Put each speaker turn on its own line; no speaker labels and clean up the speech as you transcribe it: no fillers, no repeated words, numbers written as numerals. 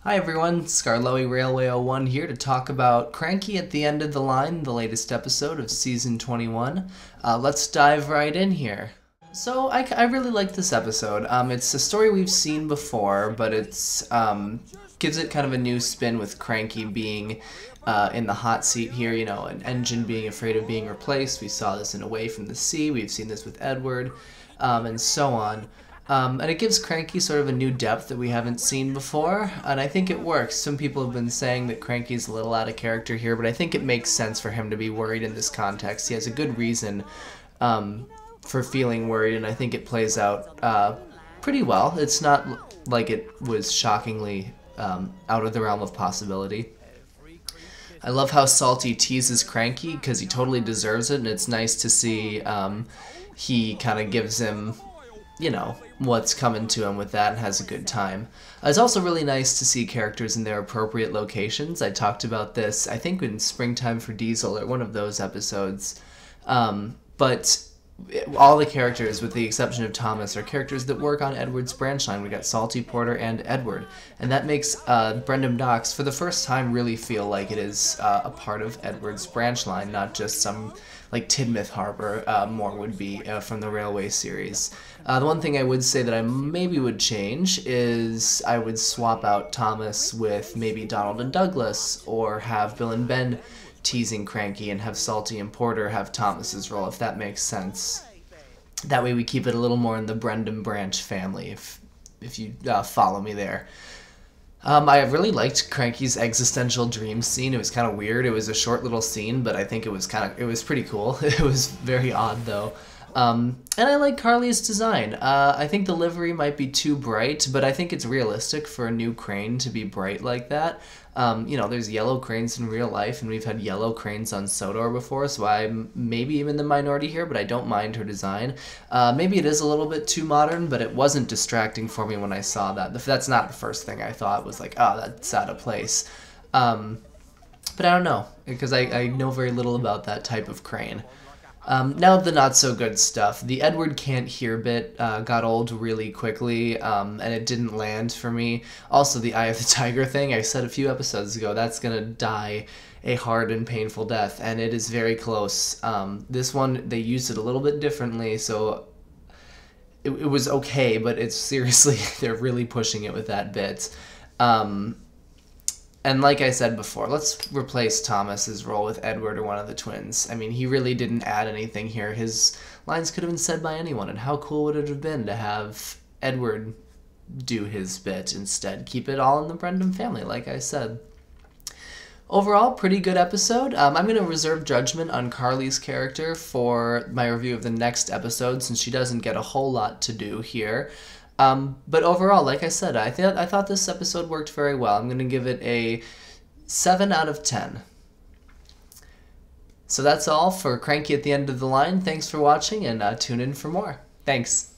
Hi everyone, Scarloey Railway 01 here to talk about Cranky at the End of the Line, the latest episode of Season 21. Let's dive right in here. So I really like this episode. It's a story we've seen before, but it's gives it kind of a new spin with Cranky being in the hot seat here, you know, an engine being afraid of being replaced. We saw this in Away from the Sea, we've seen this with Edward, and so on. And it gives Cranky sort of a new depth that we haven't seen before, and I think it works. Some people have been saying that Cranky's a little out of character here, but I think it makes sense for him to be worried in this context. He has a good reason for feeling worried, and I think it plays out pretty well. It's not like it was shockingly out of the realm of possibility. I love how Salty teases Cranky because he totally deserves it, and it's nice to see he kind of gives him, you know, what's coming to him with that and has a good time. It's also really nice to see characters in their appropriate locations. I talked about this, I think, in Springtime for Diesel or one of those episodes. But all the characters, with the exception of Thomas, are characters that work on Edward's branch line. We got Salty, Porter, and Edward. And that makes Brendam Docks, for the first time, really feel like it is a part of Edward's branch line, not just some like Tidmouth Harbor more would be from the Railway series. The one thing I would say that I maybe would change is I would swap out Thomas with maybe Donald and Douglas, or have Bill and Ben teasing Cranky and have Salty and Porter have Thomas's role, if that makes sense. That way we keep it a little more in the Brendam branch family, if you follow me there. I really liked Cranky's existential dream scene. It was kind of weird. It was a short little scene, but I think it was pretty cool. It was very odd though. And I like Carly's design. I think the livery might be too bright, but I think it's realistic for a new crane to be bright like that. You know, there's yellow cranes in real life, and we've had yellow cranes on Sodor before, so I'm maybe even the minority here, but I don't mind her design. Maybe it is a little bit too modern, but it wasn't distracting for me when I saw that. That's not the first thing I thought, was like, oh, that's out of place. But I don't know, because I know very little about that type of crane. Now the not-so-good stuff. The Edward can't hear bit got old really quickly, and it didn't land for me. Also, the Eye of the Tiger thing, I said a few episodes ago, that's gonna die a hard and painful death, and it is very close. This one, they used it a little bit differently, so it was okay, but it's seriously, they're really pushing it with that bit. And like I said before, let's replace Thomas's role with Edward or one of the twins. I mean, he really didn't add anything here. His lines could have been said by anyone, and how cool would it have been to have Edward do his bit instead? Keep it all in the Brendam family, like I said. Overall, pretty good episode. I'm going to reserve judgment on Carly's character for my review of the next episode, since she doesn't get a whole lot to do here. But overall, like I said, I thought this episode worked very well. I'm going to give it a 7 out of 10. So that's all for Cranky at the End of the Line. Thanks for watching, and tune in for more. Thanks.